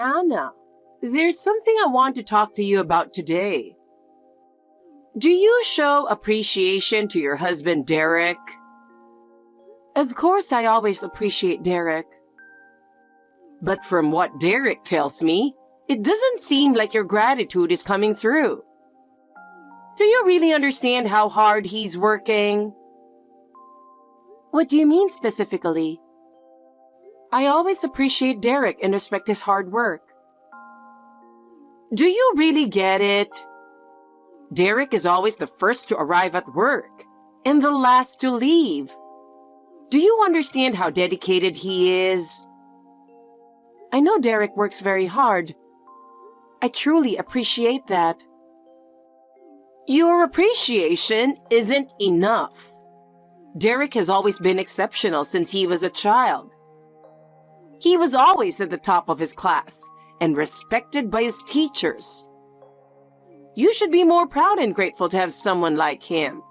Anna, there's something I want to talk to you about today. Do you show appreciation to your husband, Derek? Of course, I always appreciate Derek. But from what Derek tells me, it doesn't seem like your gratitude is coming through. Do you really understand how hard he's working? What do you mean specifically? I always appreciate Derek and respect his hard work. Do you really get it? Derek is always the first to arrive at work and the last to leave. Do you understand how dedicated he is? I know Derek works very hard. I truly appreciate that. Your appreciation isn't enough. Derek has always been exceptional since he was a child. He was always at the top of his class and respected by his teachers. You should be more proud and grateful to have someone like him.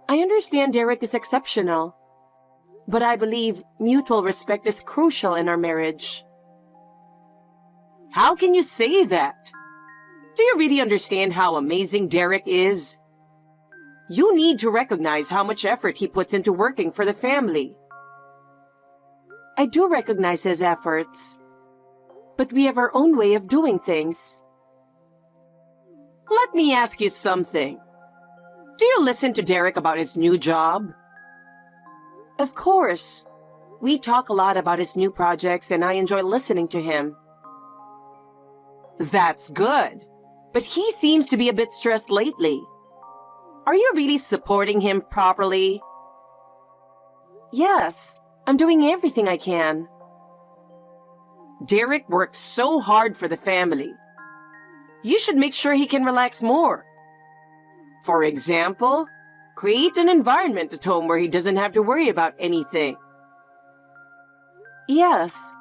I understand Derek is exceptional, but I believe mutual respect is crucial in our marriage. How can you say that? Do you really understand how amazing Derek is? You need to recognize how much effort he puts into working for the family. I do recognize his efforts, but we have our own way of doing things. Let me ask you something. Do you listen to Derek about his new job? Of course. We talk a lot about his new projects and I enjoy listening to him. That's good. But he seems to be a bit stressed lately. Are you really supporting him properly? Yes, I'm doing everything I can. Derek works so hard for the family. You should make sure he can relax more. For example, create an environment at home where he doesn't have to worry about anything. Yes,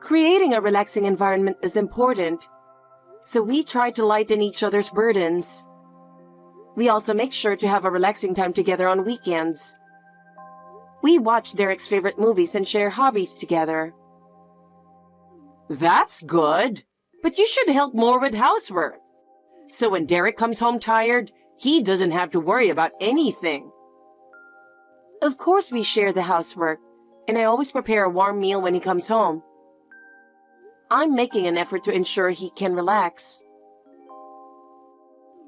creating a relaxing environment is important. So we try to lighten each other's burdens. We also make sure to have a relaxing time together on weekends. We watch Derek's favorite movies and share hobbies together. That's good, but you should help more with housework. So when Derek comes home tired, he doesn't have to worry about anything. Of course we share the housework, and I always prepare a warm meal when he comes home. I'm making an effort to ensure he can relax.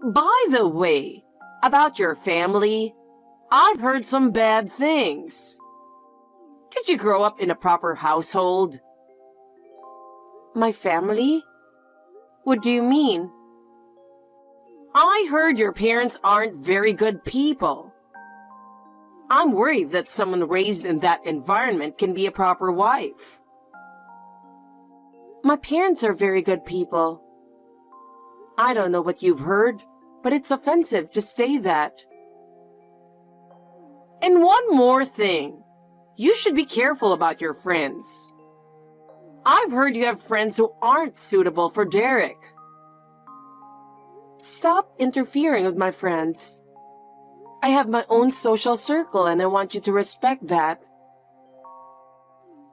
By the way, about your family, I've heard some bad things. Did you grow up in a proper household? My family? What do you mean? I heard your parents aren't very good people. I'm worried that someone raised in that environment can be a proper wife. My parents are very good people. I don't know what you've heard, but it's offensive to say that. And one more thing. You should be careful about your friends. I've heard you have friends who aren't suitable for Derek. Stop interfering with my friends. I have my own social circle and I want you to respect that.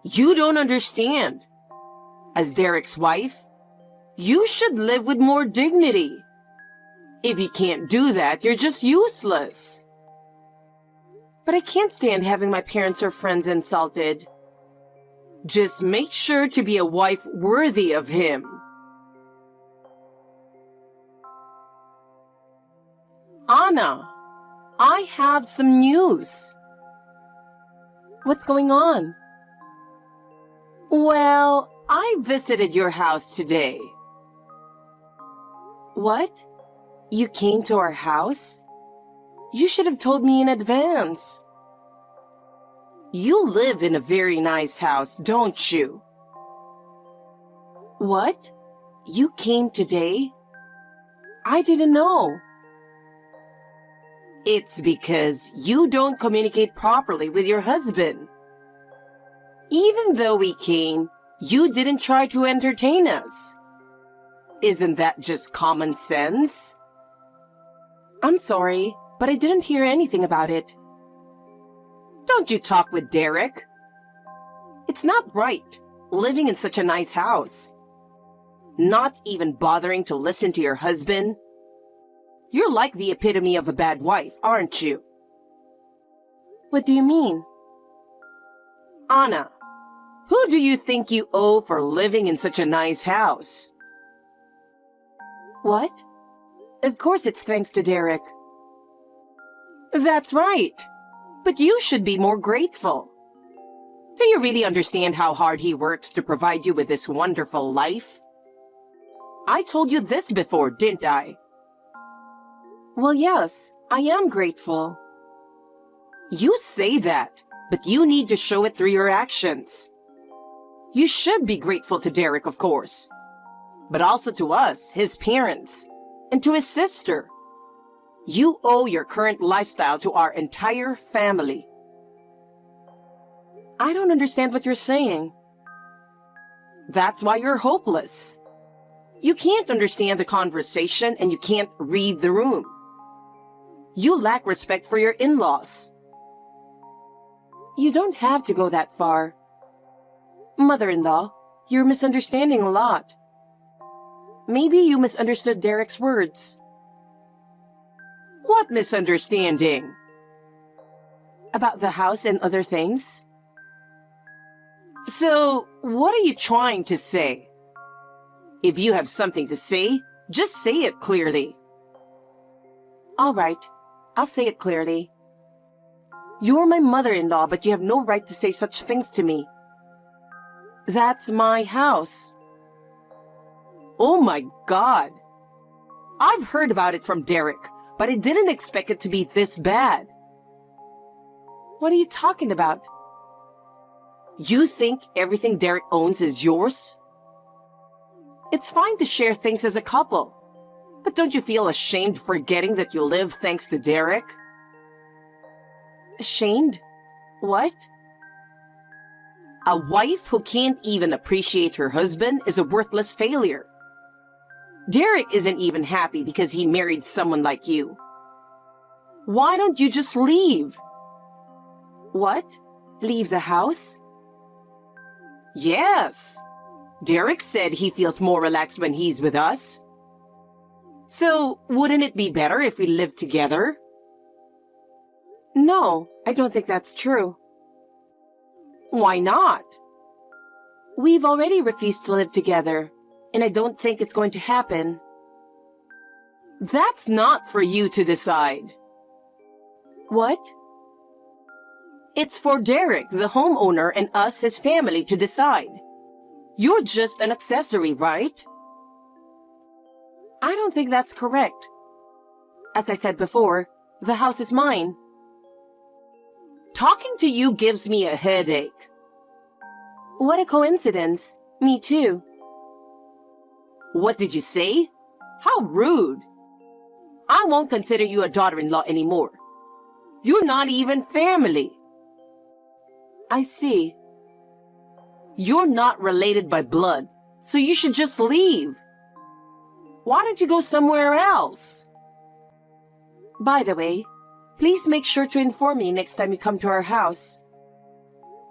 You don't understand. As Derek's wife, you should live with more dignity. If you can't do that, you're just useless. But I can't stand having my parents or friends insulted. Just make sure to be a wife worthy of him. Anna, I have some news. What's going on? Well, I visited your house today. What? You came to our house? You should have told me in advance. You live in a very nice house, don't you? What? You came today? I didn't know. It's because you don't communicate properly with your husband. Even though we came, you didn't try to entertain us. Isn't that just common sense? I'm sorry, but I didn't hear anything about it. Don't you talk with Derek? It's not right. living in such a nice house? Not even bothering to listen to your husband? You're like the epitome of a bad wife, aren't you? What do you mean? Anna, who do you think you owe for living in such a nice house? What? Of course it's thanks to Derek. That's right. But you should be more grateful. Do you really understand how hard he works to provide you with this wonderful life? I told you this before, didn't I? Well, yes, I am grateful. You say that, but you need to show it through your actions. You should be grateful to Derek, of course, but also to us, his parents, and to his sister. You owe your current lifestyle to our entire family. I don't understand what you're saying. That's why you're hopeless. You can't understand the conversation and you can't read the room. You lack respect for your in-laws. You don't have to go that far. Mother-in-law, you're misunderstanding a lot. Maybe you misunderstood Derek's words. What misunderstanding? About the house and other things? So, what are you trying to say? If you have something to say, just say it clearly. All right, I'll say it clearly. You're my mother-in-law, but you have no right to say such things to me. That's my house. Oh my God! I've heard about it from Derek, but I didn't expect it to be this bad. What are you talking about? You think everything Derek owns is yours? It's fine to share things as a couple, but don't you feel ashamed forgetting that you live thanks to Derek? Ashamed? What? A wife who can't even appreciate her husband is a worthless failure. Derek isn't even happy because he married someone like you. Why don't you just leave? What? Leave the house? Yes. Derek said he feels more relaxed when he's with us. So, wouldn't it be better if we lived together? No, I don't think that's true. Why not? We've already refused to live together, and I don't think it's going to happen. That's not for you to decide. What? It's for Derek, the homeowner, and us, his family, to decide. You're just an accessory, right? I don't think that's correct. As I said before, the house is mine. Talking to you gives me a headache. What a coincidence. Me too. What did you say? How rude. I won't consider you a daughter-in-law anymore. You're not even family. I see. You're not related by blood, so you should just leave. Why don't you go somewhere else? By the way, please make sure to inform me next time you come to our house.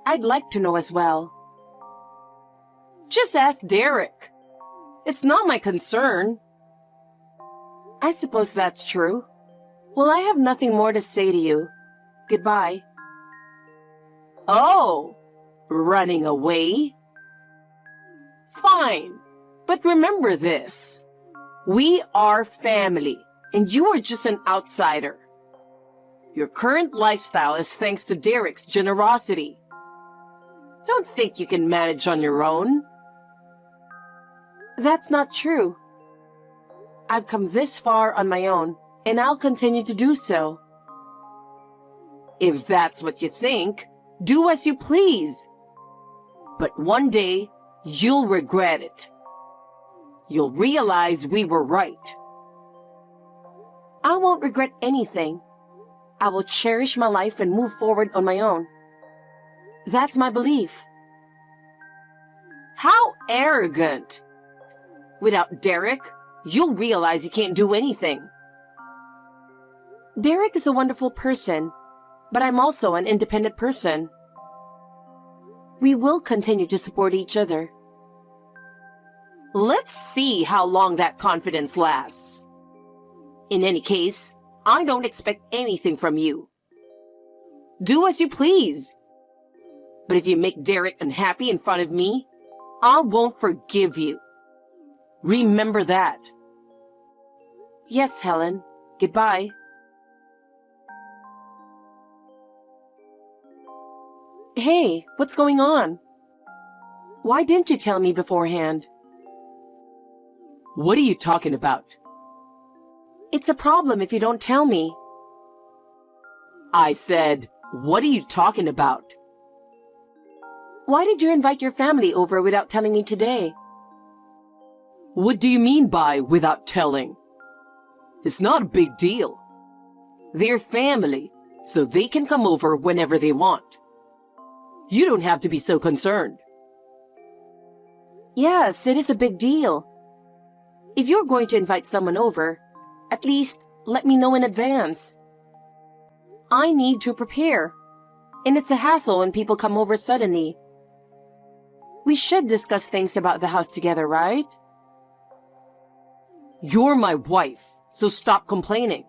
I'd like to know as well. Just ask Derek. It's not my concern. I suppose that's true. Well, I have nothing more to say to you. Goodbye. Oh, running away? Fine, but remember this. We are family, and you are just an outsider. Your current lifestyle is thanks to Derek's generosity. Don't think you can manage on your own. That's not true. I've come this far on my own, and I'll continue to do so. If that's what you think, do as you please. But one day, you'll regret it. You'll realize we were right. I won't regret anything. I will cherish my life and move forward on my own. That's my belief. How arrogant! Without Derek, you'll realize you can't do anything. Derek is a wonderful person, but I'm also an independent person. We will continue to support each other. Let's see how long that confidence lasts. In any case, I don't expect anything from you. Do as you please. But if you make Derek unhappy in front of me, I won't forgive you. Remember that. Yes, Helen. Goodbye. Hey, what's going on? Why didn't you tell me beforehand? What are you talking about? It's a problem if you don't tell me. I said, what are you talking about? Why did you invite your family over without telling me today? What do you mean by without telling? It's not a big deal. They're family, so they can come over whenever they want. You don't have to be so concerned. Yes, it is a big deal. If you're going to invite someone over, at least let me know in advance. I need to prepare, and it's a hassle when people come over suddenly. We should discuss things about the house together, right? You're my wife, so stop complaining.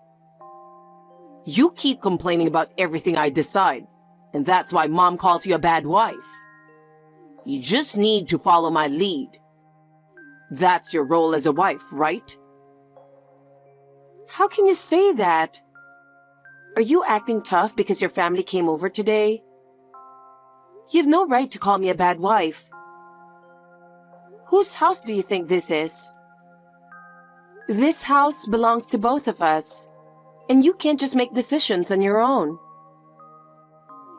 You keep complaining about everything I decide, and that's why Mom calls you a bad wife. You just need to follow my lead. That's your role as a wife, right? How can you say that? Are you acting tough because your family came over today? You've no right to call me a bad wife. Whose house do you think this is? This house belongs to both of us, and you can't just make decisions on your own.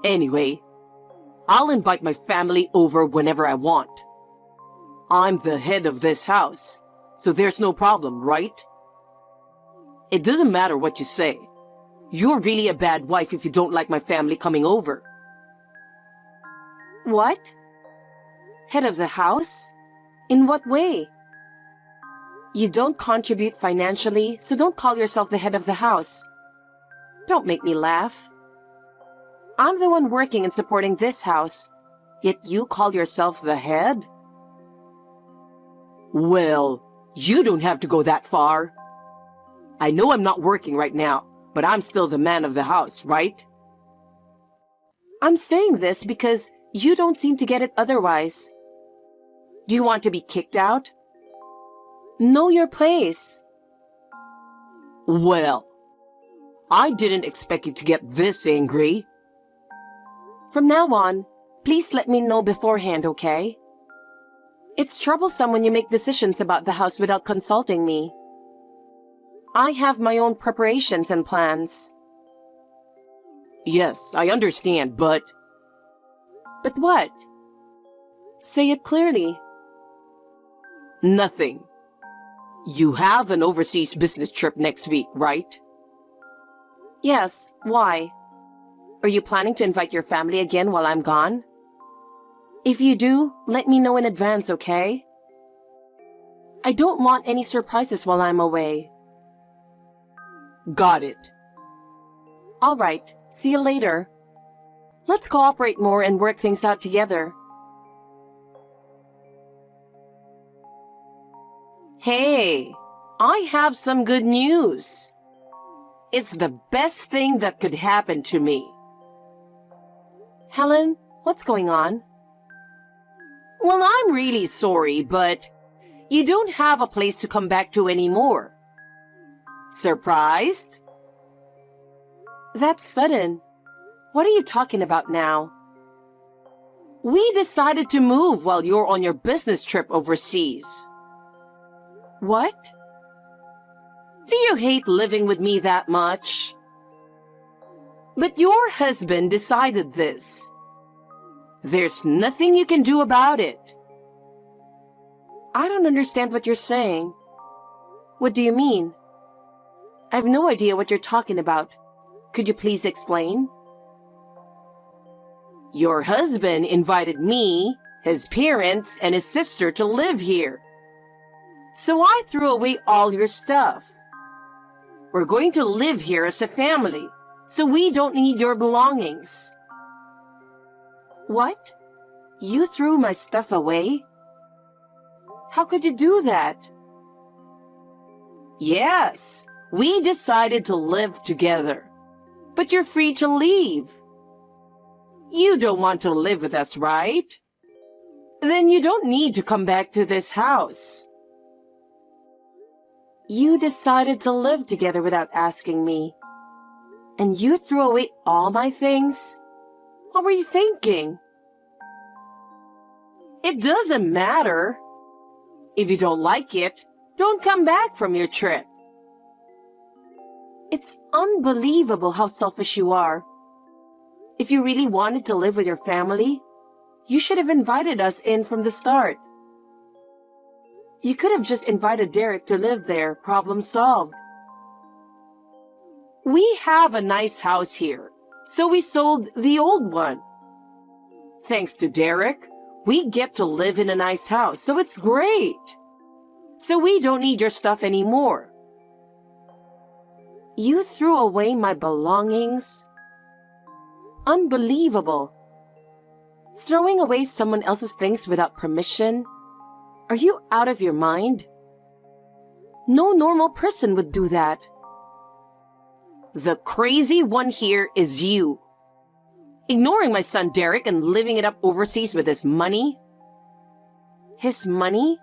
Anyway, I'll invite my family over whenever I want. I'm the head of this house, so there's no problem, right? It doesn't matter what you say. You're really a bad wife if you don't like my family coming over. What? Head of the house? In what way? You don't contribute financially, so don't call yourself the head of the house. Don't make me laugh. I'm the one working and supporting this house, yet you call yourself the head? Well, you don't have to go that far. I know I'm not working right now, but I'm still the man of the house, right? I'm saying this because you don't seem to get it otherwise. Do you want to be kicked out? Know your place. Well, I didn't expect you to get this angry. From now on, please let me know beforehand, okay? It's troublesome when you make decisions about the house without consulting me. I have my own preparations and plans. Yes, I understand, but... But what? Say it clearly. Nothing. You have an overseas business trip next week, right? Yes, why? Are you planning to invite your family again while I'm gone? If you do, let me know in advance, okay? I don't want any surprises while I'm away. Got it. All right, see you later. Let's cooperate more and work things out together. Hey, I have some good news. It's the best thing that could happen to me. Helen, what's going on? Well, I'm really sorry, but you don't have a place to come back to anymore. Surprised? That's sudden. What are you talking about now? We decided to move while you're on your business trip overseas. What? Do you hate living with me that much? But your husband decided this. There's nothing you can do about it. I don't understand what you're saying. What do you mean? I have no idea what you're talking about. Could you please explain? Your husband invited me, his parents, and his sister to live here. So I threw away all your stuff. We're going to live here as a family, so we don't need your belongings. What? You threw my stuff away? How could you do that? Yes, we decided to live together. But you're free to leave. You don't want to live with us, right? Then you don't need to come back to this house. You decided to live together without asking me. And you threw away all my things? What were you thinking? It doesn't matter. If you don't like it, don't come back from your trip. It's unbelievable how selfish you are. If you really wanted to live with your family, you should have invited us in from the start. You could have just invited Derek to live there, problem solved. We have a nice house here, so we sold the old one. Thanks to Derek, we get to live in a nice house, so it's great. So we don't need your stuff anymore. You threw away my belongings? Unbelievable. Throwing away someone else's things without permission? Are you out of your mind? No normal person would do that. The crazy one here is you. Ignoring my son Derek and living it up overseas with his money? His money?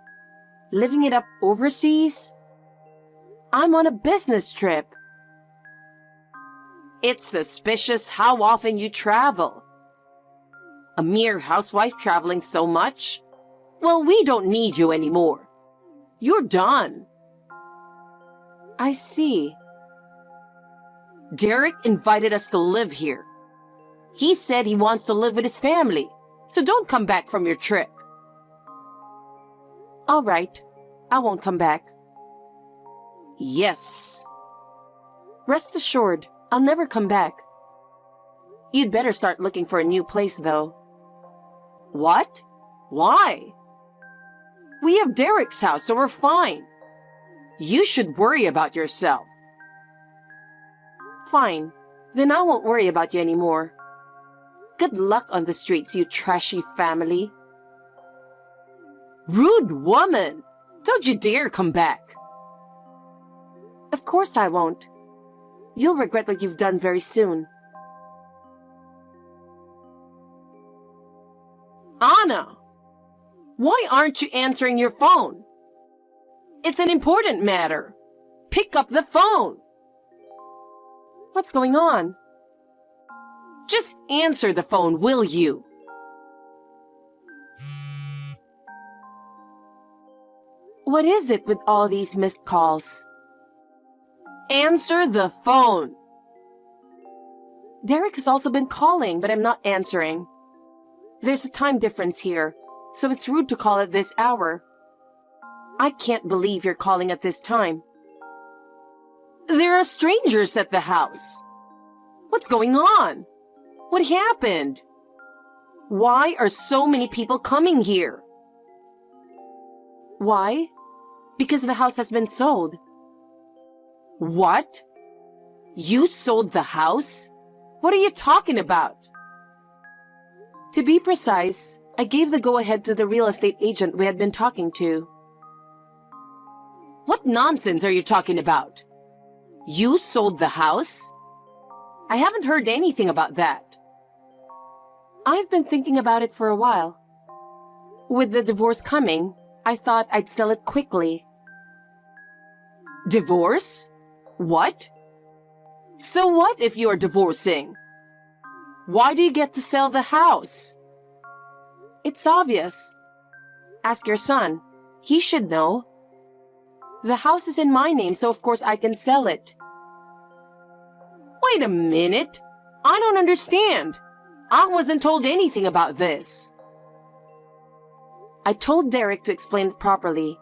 Living it up overseas? I'm on a business trip. It's suspicious how often you travel. A mere housewife traveling so much? Well, we don't need you anymore. You're done. I see. Derek invited us to live here. He said he wants to live with his family, so don't come back from your trip. All right, I won't come back. Yes. Rest assured, I'll never come back. You'd better start looking for a new place, though. What? Why? We have Derek's house, so we're fine. You should worry about yourself. Fine. Then I won't worry about you anymore. Good luck on the streets, you trashy family. Rude woman! Don't you dare come back. Of course I won't. You'll regret what you've done very soon. Anna! Why aren't you answering your phone? It's an important matter. Pick up the phone. What's going on? Just answer the phone, will you? What is it with all these missed calls? Answer the phone. Derek has also been calling, but I'm not answering. There's a time difference here, so it's rude to call at this hour. I can't believe you're calling at this time. There are strangers at the house. What's going on? What happened? Why are so many people coming here? Why? Because the house has been sold. What? You sold the house? What are you talking about? To be precise, I gave the go-ahead to the real estate agent we had been talking to. What nonsense are you talking about? You sold the house? I haven't heard anything about that. I've been thinking about it for a while. With the divorce coming, I thought I'd sell it quickly. Divorce? What? So what if you're divorcing? Why do you get to sell the house? It's obvious. Ask your son. He should know. The house is in my name, so of course I can sell it. Wait a minute. I don't understand. I wasn't told anything about this. I told Derek to explain it properly.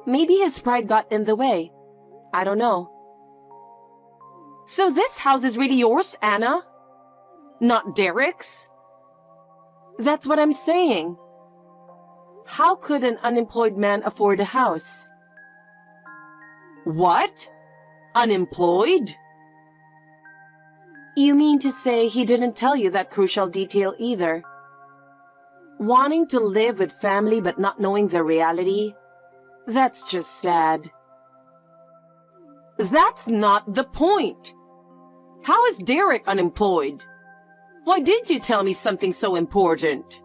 Maybe his pride got in the way. I don't know. So this house is really yours, Anna? Not Derek's? That's what I'm saying. How could an unemployed man afford a house? What? Unemployed? You mean to say he didn't tell you that crucial detail either? Wanting to live with family but not knowing the reality? That's just sad. That's not the point. How is Derek unemployed? Why didn't you tell me something so important?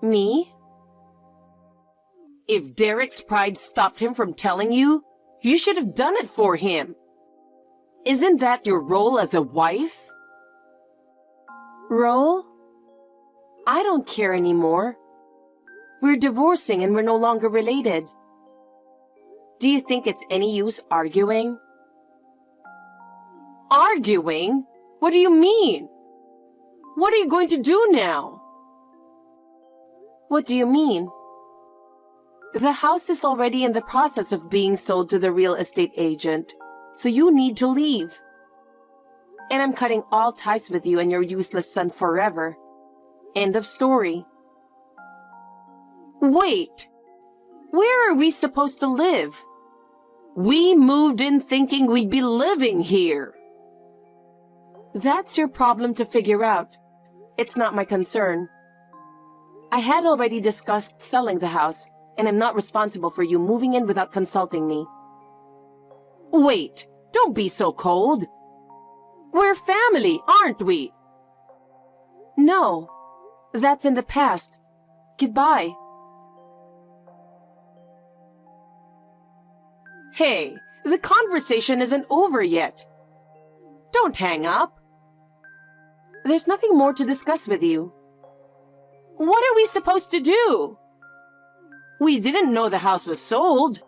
Me? If Derek's pride stopped him from telling you, you should have done it for him. Isn't that your role as a wife? Role? I don't care anymore. We're divorcing and we're no longer related. Do you think it's any use arguing? Arguing? What do you mean? What are you going to do now? What do you mean? The house is already in the process of being sold to the real estate agent, so you need to leave. And I'm cutting all ties with you and your useless son forever. End of story. Wait! Where are we supposed to live? We moved in thinking we'd be living here. That's your problem to figure out. It's not my concern. I had already discussed selling the house, and I'm not responsible for you moving in without consulting me. Wait, don't be so cold. We're family, aren't we? No, that's in the past. Goodbye. Hey, the conversation isn't over yet. Don't hang up. There's nothing more to discuss with you. What are we supposed to do? We didn't know the house was sold.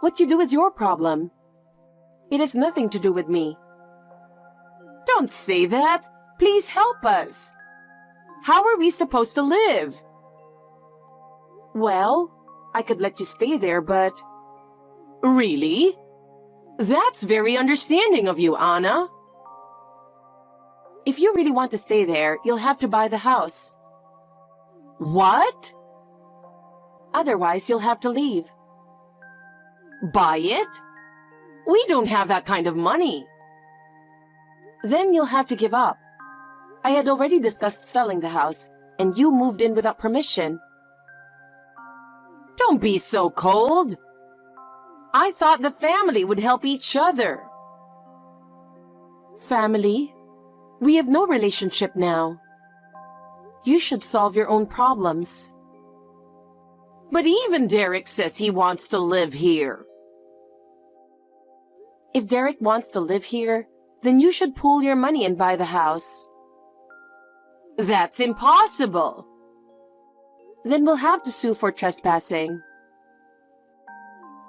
What you do is your problem. It has nothing to do with me. Don't say that. Please help us. How are we supposed to live? Well, I could let you stay there, but... Really? That's very understanding of you, Anna. If you really want to stay there, you'll have to buy the house. What? Otherwise, you'll have to leave. Buy it? We don't have that kind of money. Then you'll have to give up. I had already discussed selling the house, and you moved in without permission. Don't be so cold. I thought the family would help each other. Family? We have no relationship now. You should solve your own problems. But even Derek says he wants to live here. If Derek wants to live here, then you should pool your money and buy the house. That's impossible. Then we'll have to sue for trespassing.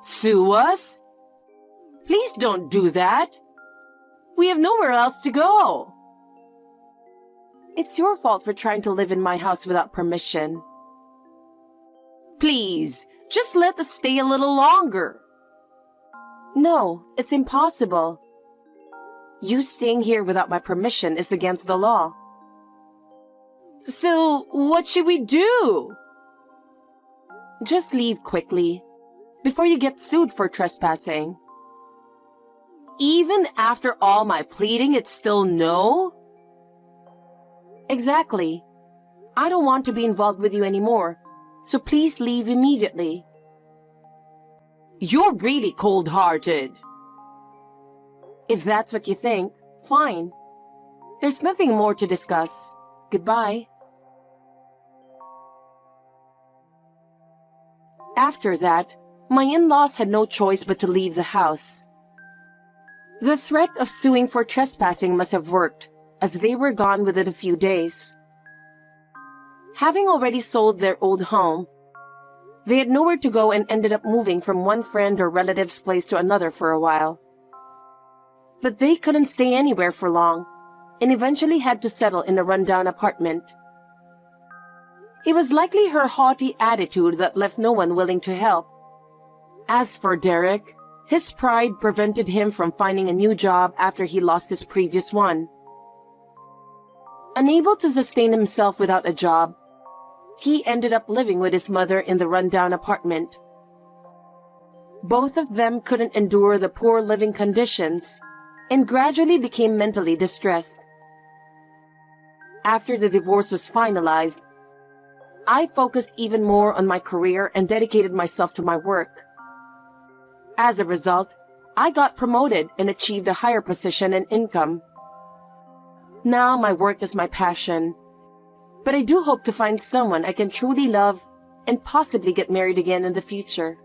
Sue us? Please don't do that. We have nowhere else to go. It's your fault for trying to live in my house without permission. Please, just let us stay a little longer. No, it's impossible. You staying here without my permission is against the law. So, what should we do? Just leave quickly, before you get sued for trespassing. Even after all my pleading, it's still no? Exactly. I don't want to be involved with you anymore, so please leave immediately. You're really cold-hearted. If that's what you think, fine. There's nothing more to discuss. Goodbye. After that, my in-laws had no choice but to leave the house. The threat of suing for trespassing must have worked, as they were gone within a few days. Having already sold their old home, they had nowhere to go and ended up moving from one friend or relative's place to another for a while. But they couldn't stay anywhere for long, and eventually had to settle in a rundown apartment. It was likely her haughty attitude that left no one willing to help. As for Derek, his pride prevented him from finding a new job after he lost his previous one. Unable to sustain himself without a job, he ended up living with his mother in the rundown apartment. Both of them couldn't endure the poor living conditions and gradually became mentally distressed. After the divorce was finalized, I focused even more on my career and dedicated myself to my work. As a result, I got promoted and achieved a higher position and income. Now my work is my passion, but I do hope to find someone I can truly love and possibly get married again in the future.